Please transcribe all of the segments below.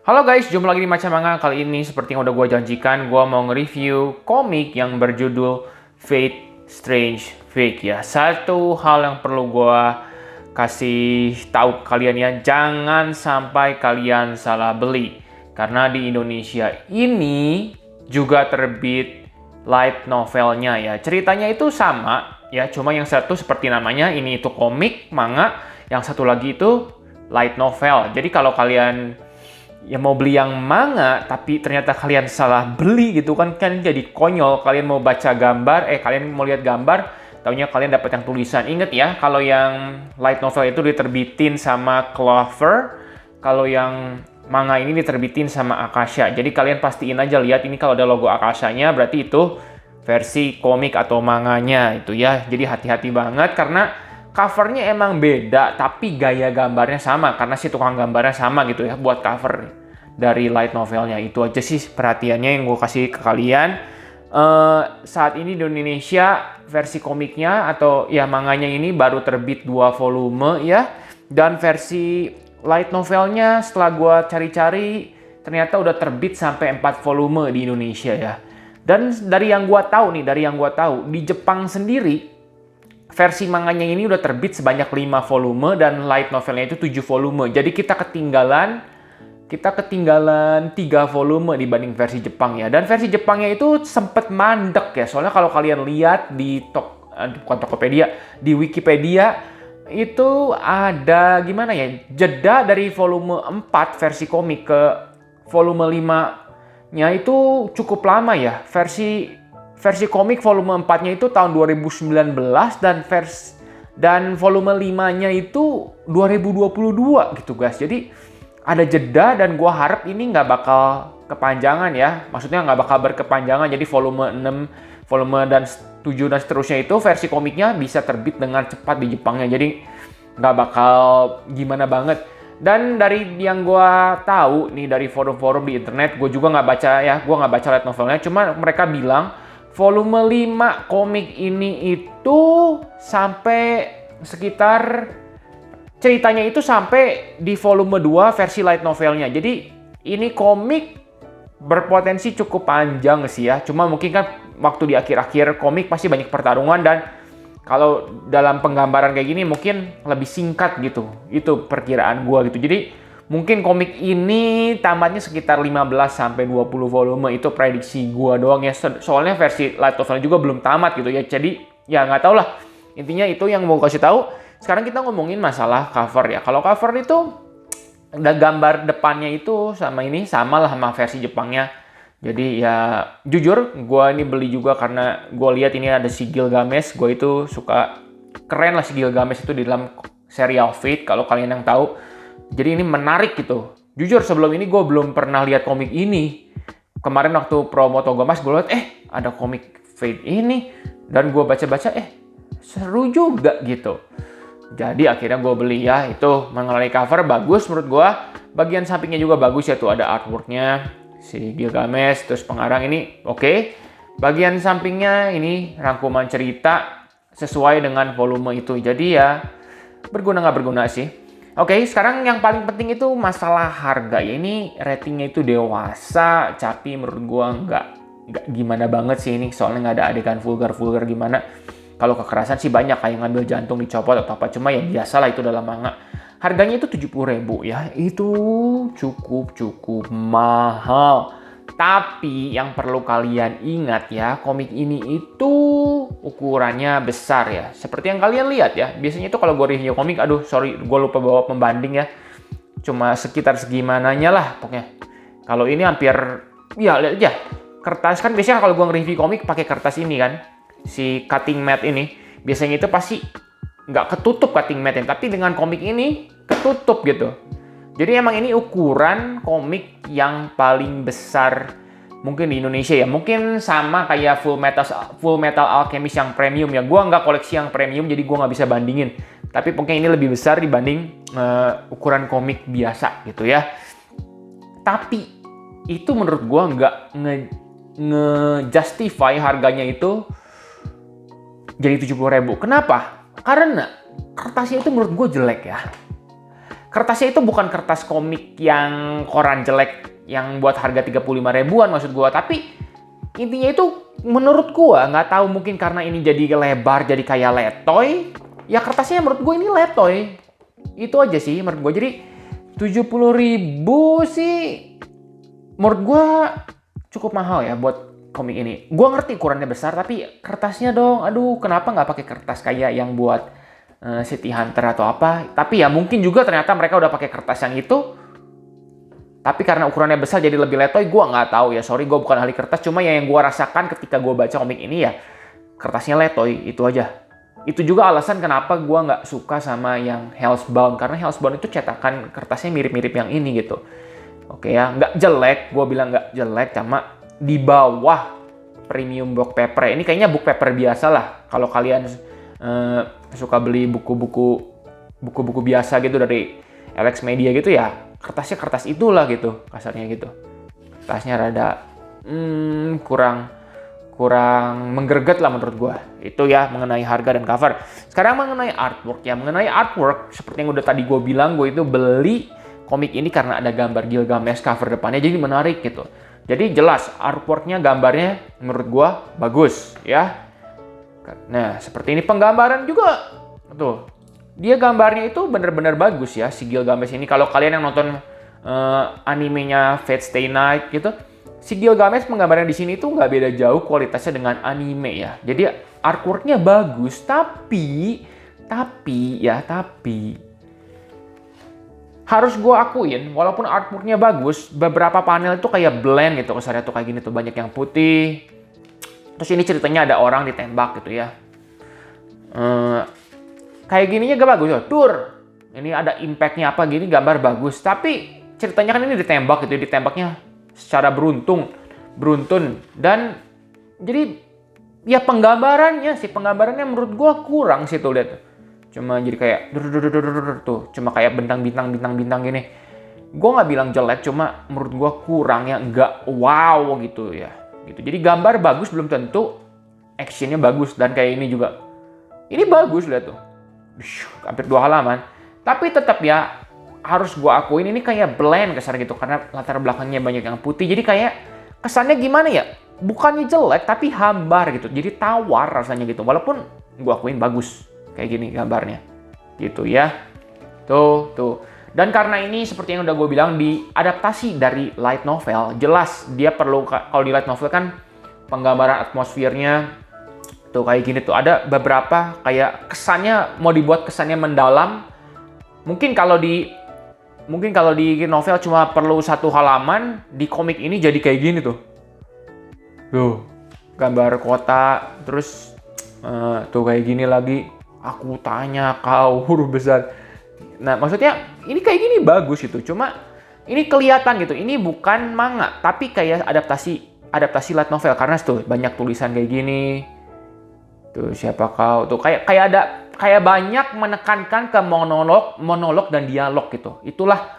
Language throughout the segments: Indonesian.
Halo guys, jumpa lagi di Macam Manga. Kali ini seperti yang udah gue janjikan, gue mau nge-review komik yang berjudul Fate Strange Fate ya. Satu hal yang perlu gue kasih tahu ke kalian ya, jangan sampai kalian salah beli. Karena di Indonesia ini juga terbit light novelnya ya. Ceritanya itu sama ya, cuma yang satu seperti namanya, ini itu komik, manga. Yang satu lagi itu light novel. Jadi kalau kalian ya mau beli yang manga tapi ternyata kalian salah beli gitu kan jadi konyol. Kalian mau baca gambar, kalian mau lihat gambar, taunya kalian dapat yang tulisan. Ingat ya, kalau yang light novel itu diterbitin sama Clover, kalau yang manga ini diterbitin sama Akasha. Jadi kalian pastiin aja lihat ini, kalau ada logo Akashanya berarti itu versi komik atau manganya itu ya. Jadi hati-hati banget karena covernya emang beda, tapi gaya gambarnya sama karena si tukang gambarnya sama gitu ya buat cover dari light novelnya. Itu aja sih perhatiannya yang gue kasih ke kalian. Saat ini di Indonesia versi komiknya atau ya manganya ini baru terbit 2 volume ya, dan versi light novelnya setelah gue cari-cari ternyata udah terbit sampai 4 volume di Indonesia ya. Dan dari yang gue tahu di Jepang sendiri versi manganya ini udah terbit sebanyak 5 volume dan light novelnya itu 7 volume. Jadi kita ketinggalan 3 volume dibanding versi Jepang ya. Dan versi Jepangnya itu sempet mandek ya. Soalnya kalau kalian lihat di bukan Tokopedia, di Wikipedia itu ada gimana ya? Jeda dari volume 4 versi komik ke volume 5-nya itu cukup lama ya. Versi komik volume 4-nya itu tahun 2019 dan volume 5-nya itu 2022 gitu guys. Jadi ada jeda dan gue harap ini nggak bakal kepanjangan ya. Maksudnya nggak bakal berkepanjangan. Jadi volume 6, volume dan 7 dan seterusnya itu versi komiknya bisa terbit dengan cepat di Jepangnya. Jadi nggak bakal gimana banget. Dan dari yang gue tahu nih dari forum-forum di internet, gue juga nggak baca ya. Gue nggak baca light novelnya. Cuma mereka bilang volume 5 komik ini itu sampai sekitar ceritanya itu sampai di volume 2 versi light novelnya. Jadi ini komik berpotensi cukup panjang sih ya. Cuma mungkin kan waktu di akhir-akhir komik pasti banyak pertarungan dan kalau dalam penggambaran kayak gini mungkin lebih singkat gitu. Itu perkiraan gua gitu. Jadi mungkin komik ini tamatnya sekitar 15 sampai 20 volume, itu prediksi gua doang ya. Soalnya versi light novelnya juga belum tamat gitu ya. Jadi ya nggak tahu lah. Intinya itu yang mau kasih tahu. Sekarang kita ngomongin masalah cover ya. Kalau cover itu ada gambar depannya itu sama lah sama versi Jepangnya. Jadi ya jujur gue ini beli juga karena gue lihat ini ada si Gilgamesh. Gue itu suka, keren lah si Gilgamesh itu di dalam serial Fate kalau kalian yang tahu. Jadi ini menarik gitu. Jujur sebelum ini gue belum pernah lihat komik ini. Kemarin waktu promo Togomas gue lihat ada komik Fate ini dan gue baca-baca seru juga gitu. Jadi akhirnya gue beli ya. Itu mengenai cover bagus menurut gue. Bagian sampingnya juga bagus ya, tuh ada artworknya si Gilgamesh, terus pengarang ini oke. Bagian sampingnya ini rangkuman cerita sesuai dengan volume itu. Jadi ya berguna nggak berguna sih. Oke, sekarang yang paling penting itu masalah harga ya. Ini ratingnya itu dewasa, tapi menurut gue nggak gimana banget sih ini. Soalnya nggak ada adegan vulgar gimana. Kalau kekerasan sih banyak, kayak ngambil jantung dicopot atau apa. Cuma ya biasalah itu dalam manga. Harganya itu 70.000 ya. Itu cukup mahal. Tapi yang perlu kalian ingat ya, komik ini itu ukurannya besar ya. Seperti yang kalian lihat ya. Biasanya itu kalau gue review komik, gue lupa bawa pembanding ya. Cuma sekitar segimananya lah pokoknya. Kalau ini hampir, ya lihat aja. Kertas kan biasanya kalau gue nge-review komik pakai kertas ini kan. Si cutting mat ini biasanya itu pasti nggak ketutup cutting matnya, tapi dengan komik ini ketutup gitu. Jadi emang ini ukuran komik yang paling besar mungkin di Indonesia ya. Mungkin sama kayak Full Metal Alchemist yang premium ya. Gua nggak koleksi yang premium jadi gua nggak bisa bandingin. Tapi pokoknya ini lebih besar dibanding ukuran komik biasa gitu ya. Tapi itu menurut gua nggak nge-justify harganya itu jadi 70.000. Kenapa? Karena kertasnya itu menurut gue jelek ya. kertasnya itu bukan kertas komik yang koran jelek yang buat harga 35 ribuan maksud gue, tapi intinya itu menurut gue, nggak tahu mungkin karena ini jadi lebar jadi kayak letoy, ya kertasnya menurut gue ini letoy. Itu aja sih menurut gue. Jadi 70.000 sih menurut gue cukup mahal ya buat komik ini. Gue ngerti ukurannya besar, tapi kertasnya dong, aduh kenapa nggak pakai kertas kayak yang buat City Hunter atau apa. Tapi ya mungkin juga ternyata mereka udah pakai kertas yang itu, tapi karena ukurannya besar jadi lebih letoy. Gue nggak tahu ya, sorry gue bukan ahli kertas. Cuma ya yang gue rasakan ketika gue baca komik ini ya kertasnya letoy, itu aja. Itu juga alasan kenapa gue nggak suka sama yang Hellsbound, karena Hellsbound itu cetakan kertasnya mirip-mirip yang ini gitu. Oke ya, nggak jelek, gue bilang nggak jelek, cuma di bawah premium book paper. Ini kayaknya book paper biasa lah. Kalau kalian suka beli buku-buku biasa gitu dari Alex Media gitu ya, kertasnya kertas itulah gitu, kasarnya gitu. Kertasnya rada kurang menggerget lah menurut gue. Itu ya mengenai harga dan cover. Sekarang mengenai artwork ya. Mengenai artwork, seperti yang udah tadi gue bilang, gue itu beli komik ini karena ada gambar Gilgamesh cover depannya, jadi menarik gitu. Jadi jelas artworknya, gambarnya menurut gue bagus ya. Nah seperti ini penggambaran juga. Tuh, dia gambarnya itu bener-bener bagus ya si Gilgamesh ini. Kalau kalian yang nonton animenya Fate Stay Night gitu, si Gilgamesh penggambaran di sini tuh nggak beda jauh kualitasnya dengan anime ya. Jadi artworknya bagus, tapi harus gue akuin, walaupun artworknya bagus, beberapa panel itu kayak blend gitu. Kesannya tuh kayak gini tuh, banyak yang putih. Terus ini ceritanya ada orang ditembak gitu ya. Kayak gininya gak bagus ya. Tur, ini ada impactnya apa gini, gambar bagus. Tapi ceritanya kan ini ditembak gitu, ditembaknya secara beruntun. Dan jadi ya penggambarannya menurut gue kurang sih tuh, lihat tuh. Cuma jadi kayak tuh, cuma kayak bintang gini. Gue nggak bilang jelek, cuma menurut gue kurang ya, nggak wow gitu ya. Gitu. Jadi gambar bagus belum tentu actionnya bagus, dan kayak ini juga. Ini bagus, lihat tuh. Hampir 2 halaman. Tapi tetap ya harus gue akuin ini kayak blend kesan gitu, karena latar belakangnya banyak yang putih. Jadi kayak kesannya gimana ya? Bukannya jelek tapi hambar gitu. Jadi tawar rasanya gitu. Walaupun gue akuin bagus. Kayak gini gambarnya, gitu ya. Tuh. Dan karena ini seperti yang udah gue bilang, diadaptasi dari light novel, jelas dia perlu, kalau di light novel kan penggambaran atmosfernya tuh kayak gini tuh. Ada beberapa kayak kesannya mau dibuat kesannya mendalam. Mungkin kalau di novel cuma perlu 1 halaman, di komik ini jadi kayak gini tuh. Tuh, gambar kota, terus tuh kayak gini lagi. Aku tanya kau, huruf besar. Nah, maksudnya ini kayak gini bagus gitu. Cuma ini kelihatan gitu. Ini bukan manga, tapi kayak adaptasi light novel, karena tuh banyak tulisan kayak gini. Tuh siapa kau? Tuh kayak banyak menekankan ke monolog dan dialog gitu. Itulah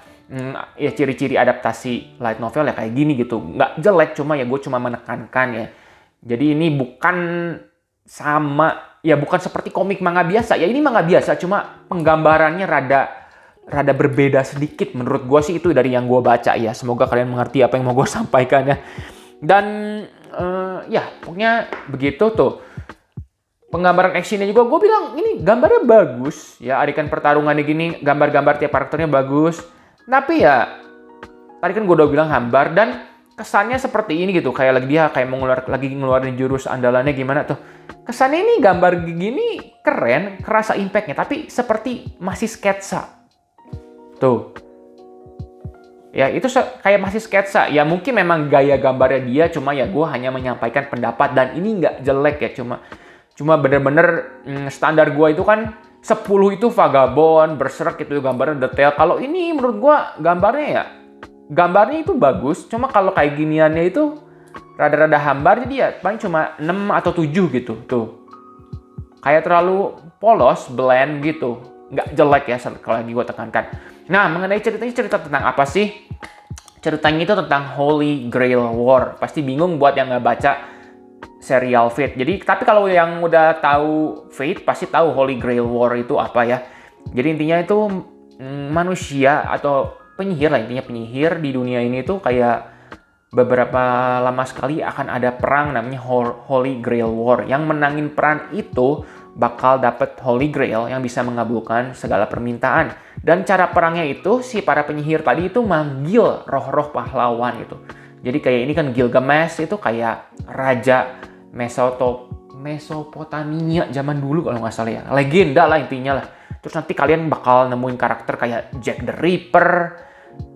ya ciri-ciri adaptasi light novel ya kayak gini gitu. Nggak jelek, cuma ya gue cuma menekankan ya. Jadi ini bukan bukan seperti komik manga biasa. Ya ini manga biasa, cuma penggambarannya rada berbeda sedikit. Menurut gue sih itu dari yang gue baca ya. Semoga kalian mengerti apa yang mau gue sampaikan ya. Dan ya pokoknya begitu tuh. Penggambaran actionnya juga gue bilang ini gambarnya bagus. Ya adegan pertarungannya gini, gambar-gambar tiap karakternya bagus. Tapi ya tadi kan gue udah bilang hambar, dan kesannya seperti ini gitu. Kayak lagi ngeluarin jurus andalannya gimana tuh. Kesannya ini gambar gini keren, kerasa impact-nya, tapi seperti masih sketsa. Tuh. Ya itu kayak masih sketsa. Ya mungkin memang gaya gambarnya dia, cuma ya gue hanya menyampaikan pendapat, dan ini nggak jelek ya. Cuma bener-bener standar gue itu kan 10 itu vagabond, berserk itu gambarnya detail. Kalau ini menurut gue gambarnya itu bagus, cuma kalau kayak giniannya itu rada-rada hambar, jadi ya paling cuma 6 atau 7 gitu. Tuh. Kayak terlalu polos, blend gitu. Nggak jelek ya kalau lagi gue tekankan. Nah, mengenai ceritanya, cerita tentang apa sih? Ceritanya itu tentang Holy Grail War. Pasti bingung buat yang nggak baca serial Fate. Jadi, tapi kalau yang udah tahu Fate, pasti tahu Holy Grail War itu apa ya. Jadi intinya itu manusia atau penyihir lah, intinya penyihir di dunia ini tuh kayak beberapa lama sekali akan ada perang namanya Holy Grail War. Yang menangin perang itu bakal dapet Holy Grail yang bisa mengabulkan segala permintaan. Dan cara perangnya itu si para penyihir tadi itu manggil roh-roh pahlawan gitu. Jadi kayak ini kan Gilgamesh itu kayak raja Mesopotamia zaman dulu kalau nggak salah ya. Legenda lah intinya lah. Terus nanti kalian bakal nemuin karakter kayak Jack the Ripper.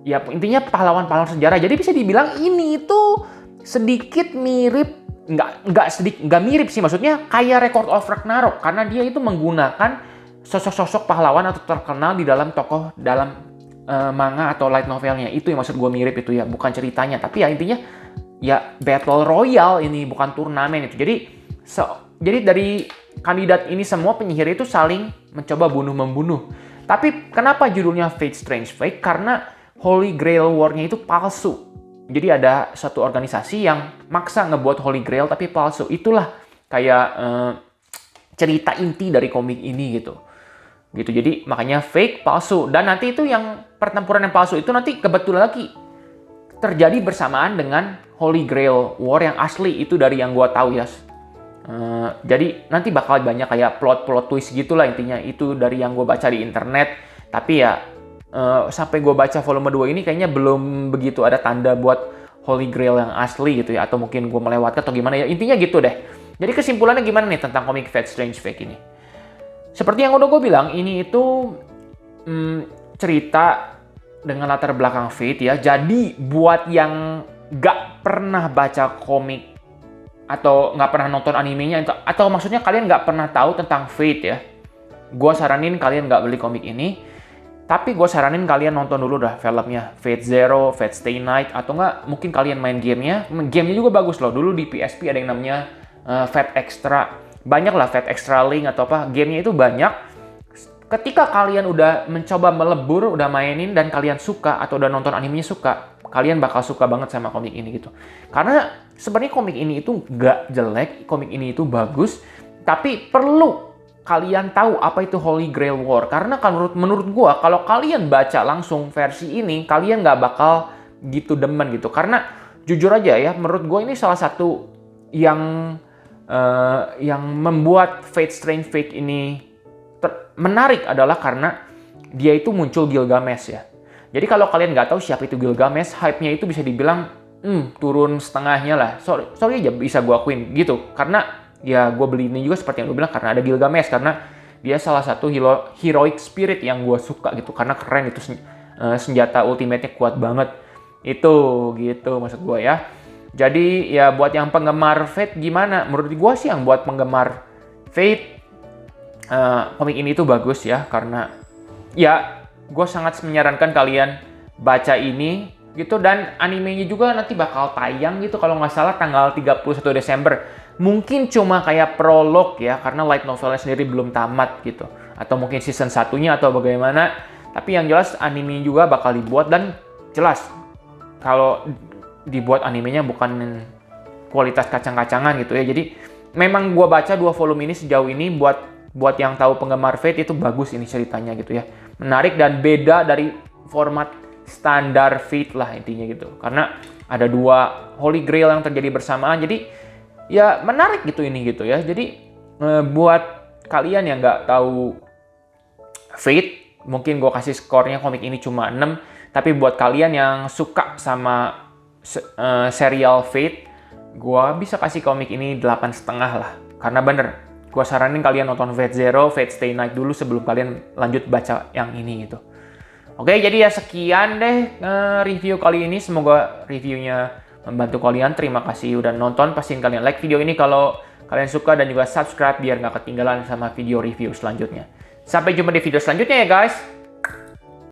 Ya intinya pahlawan-pahlawan sejarah. Jadi bisa dibilang ini itu sedikit mirip, nggak mirip sih, maksudnya kayak Record of Ragnarok karena dia itu menggunakan sosok-sosok pahlawan atau terkenal di dalam tokoh dalam manga atau light novelnya. Itu yang maksud gue mirip itu ya, bukan ceritanya. Tapi ya intinya ya battle royale ini, bukan turnamen itu. Jadi dari kandidat ini semua penyihir itu saling mencoba bunuh-membunuh. Tapi kenapa judulnya Fate Strange Fate? Karena Holy Grail War-nya itu palsu. Jadi ada satu organisasi yang maksa ngebuat Holy Grail tapi palsu. Itulah kayak cerita inti dari komik ini gitu. Jadi makanya fake, palsu. Dan nanti itu yang pertempuran yang palsu itu nanti kebetulan lagi terjadi bersamaan dengan Holy Grail War yang asli. Itu dari yang gua tahu ya. Jadi nanti bakal banyak kayak plot twist gitulah intinya. Itu dari yang gue baca di internet. Tapi ya sampai gue baca volume 2 ini kayaknya belum begitu ada tanda buat Holy Grail yang asli gitu ya. Atau mungkin gue melewatkan atau gimana ya. Intinya gitu deh. Jadi kesimpulannya gimana nih tentang komik Fate Strange Fate ini? Seperti yang udah gue bilang, ini itu cerita dengan latar belakang Fate ya. Jadi buat yang gak pernah baca komik atau nggak pernah nonton animenya, atau maksudnya kalian nggak pernah tahu tentang Fate ya, gue saranin kalian nggak beli komik ini, tapi gue saranin kalian nonton dulu dah filmnya Fate Zero, Fate Stay Night, atau nggak mungkin kalian main gamenya. Gamenya juga bagus loh. Dulu di PSP ada yang namanya Fate Extra, banyak lah Fate Extra Link atau apa, gamenya itu banyak. Ketika kalian udah mencoba melebur, udah mainin dan kalian suka atau udah nonton animenya suka, kalian bakal suka banget sama komik ini gitu. Karena sebenarnya komik ini itu nggak jelek, komik ini itu bagus, tapi perlu kalian tahu apa itu Holy Grail War. Karena menurut gua, kalau kalian baca langsung versi ini, kalian nggak bakal gitu demen gitu. Karena jujur aja ya, menurut gua ini salah satu yang membuat Fate Strange Fate ini menarik adalah karena dia itu muncul Gilgamesh ya. Jadi kalau kalian nggak tahu siapa itu Gilgamesh, hype-nya itu bisa dibilang turun setengahnya lah. Sorry aja bisa gue akuin gitu. Karena ya gue beli ini juga seperti yang gue bilang karena ada Gilgamesh. Karena dia salah satu heroic spirit yang gue suka gitu. Karena keren itu, senjata ultimate-nya kuat banget. Itu gitu maksud gue ya. Jadi ya buat yang penggemar Fate gimana? Menurut gue sih yang buat penggemar Fate, komik ini tuh bagus ya. Karena ya gue sangat menyarankan kalian baca ini gitu, dan animenya juga nanti bakal tayang gitu kalau nggak salah tanggal 31 Desember. Mungkin cuma kayak prolog ya, karena light novelnya sendiri belum tamat gitu. Atau mungkin season satunya atau bagaimana. Tapi yang jelas anime juga bakal dibuat, dan jelas kalau dibuat animenya bukan kualitas kacang-kacangan gitu ya. Jadi memang gue baca 2 volume ini sejauh ini buat yang tahu penggemar Fate itu bagus ini ceritanya gitu ya. Menarik dan beda dari format standar Fate lah intinya gitu. Karena ada 2 Holy Grail yang terjadi bersamaan. Jadi ya menarik gitu ini gitu ya. Jadi buat kalian yang nggak tahu Fate, mungkin gue kasih skornya komik ini cuma 6. Tapi buat kalian yang suka sama serial Fate, gue bisa kasih komik ini 8,5 lah. Karena bener, gue saranin kalian nonton Fate Zero, Fate Stay Night dulu sebelum kalian lanjut baca yang ini gitu. Oke, jadi ya sekian deh review kali ini. Semoga reviewnya membantu kalian. Terima kasih udah nonton. Pastiin kalian like video ini kalau kalian suka, dan juga subscribe biar nggak ketinggalan sama video review selanjutnya. Sampai jumpa di video selanjutnya ya guys.